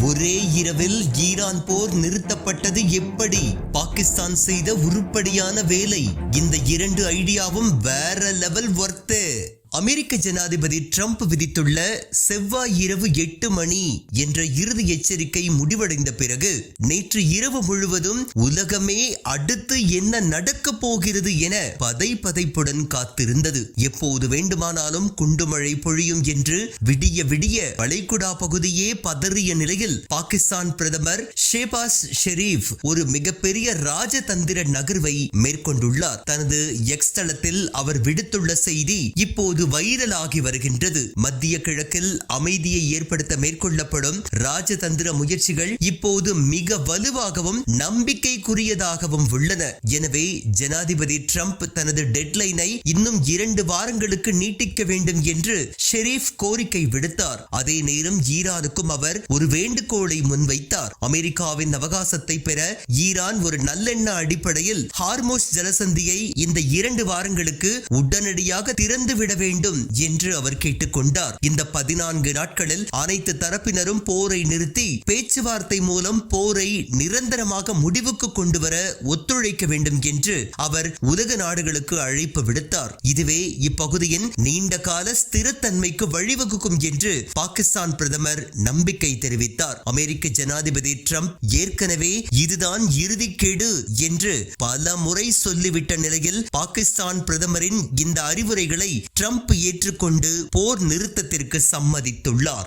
ஒரே இரவில் ஈரான் போர் நிறுத்தப்பட்டது எப்படி? பாகிஸ்தான் செய்த உருப்படியான வேலை. இந்த இரண்டு ஐடியாவும் வேற லெவல் ஒர்த்து. அமெரிக்க ஜனாதிபதி ட்ரம்ப் விதித்துள்ள செவ்வாய் இரவு 8 மணி என்ற இறுதி எச்சரிக்கை முடிவடைந்த பிறகு நேற்று இரவு முழுவதும் உலகமே அடுத்து என்ன நடக்க போகிறது என பதைப்புடன் காத்திருந்தது. எப்போது வேண்டுமானாலும் குண்டுமழை பொழியும் என்று விடிய விடிய வளைகுடா பகுதியே பதறிய நிலையில் பாகிஸ்தான் பிரதமர் ஷெஹபாஸ் ஷெரீப் ஒரு மிகப்பெரிய ராஜதந்திர நகர்வை மேற்கொண்டுள்ளார். தனது எக்ஸ் தளத்தில் அவர் விடுத்துள்ள செய்தி இப்போது வைரலாகி வருகின்றது. மத்திய கிழக்கில் அமைதியை ஏற்படுத்த மேற்கொள்ளப்படும் ராஜதந்திர முயற்சிகள் இப்போது மிக வலுவாகவும் நம்பிக்கைக்குரியதாகவும் உள்ளன. எனவே ஜனாதிபதி ட்ரம்ப் தனது டெட்லைனை இன்னும் 2 வாரங்களுக்கு நீட்டிக்க வேண்டும் என்று ஷெரீப் கோரிக்கை விடுத்தார். அதே நேரம் ஈரானுக்கும் அவர் ஒரு வேண்டுகோளை முன்வைத்தார். அமெரிக்காவின் அவகாசத்தை பெற ஈரான் ஒரு நல்லெண்ண அடிப்படையில் ஹார்மோஸ் ஜலசந்தியை இந்த 2 வாரங்களுக்கு உடனடியாக திறந்துவிட வேண்டும் என்று அவர் கேட்டுக்கொண்டார். இந்த 14 நாட்களில் அனைத்து தரப்பினரும் போரை நிறுத்தி பேச்சுவார்த்தை மூலம் போரை நிரந்தரமாக முடிவுக்கு கொண்டு வர ஒத்துழைக்க வேண்டும் என்று அவர் உலக நாடுகளுக்கு அழைப்பு விடுத்தார். இதுவே இப்பகுதியின் நீண்ட கால ஸ்திரத்தன்மைக்கு வழிவகுக்கும் என்று பாகிஸ்தான் பிரதமர் நம்பிக்கை தெரிவித்தார். அமெரிக்க ஜனாதிபதி ட்ரம்ப் ஏற்கனவே இதுதான் இறுதி கெடு என்று பல முறை சொல்லிவிட்ட நிலையில் பாகிஸ்தான் பிரதமரின் இந்த அறிவுரைகளை ட்ரம்ப் ஏற்றுக்கொண்டு போர் நிறுத்தத்திற்கு சம்மதித்துள்ளார்.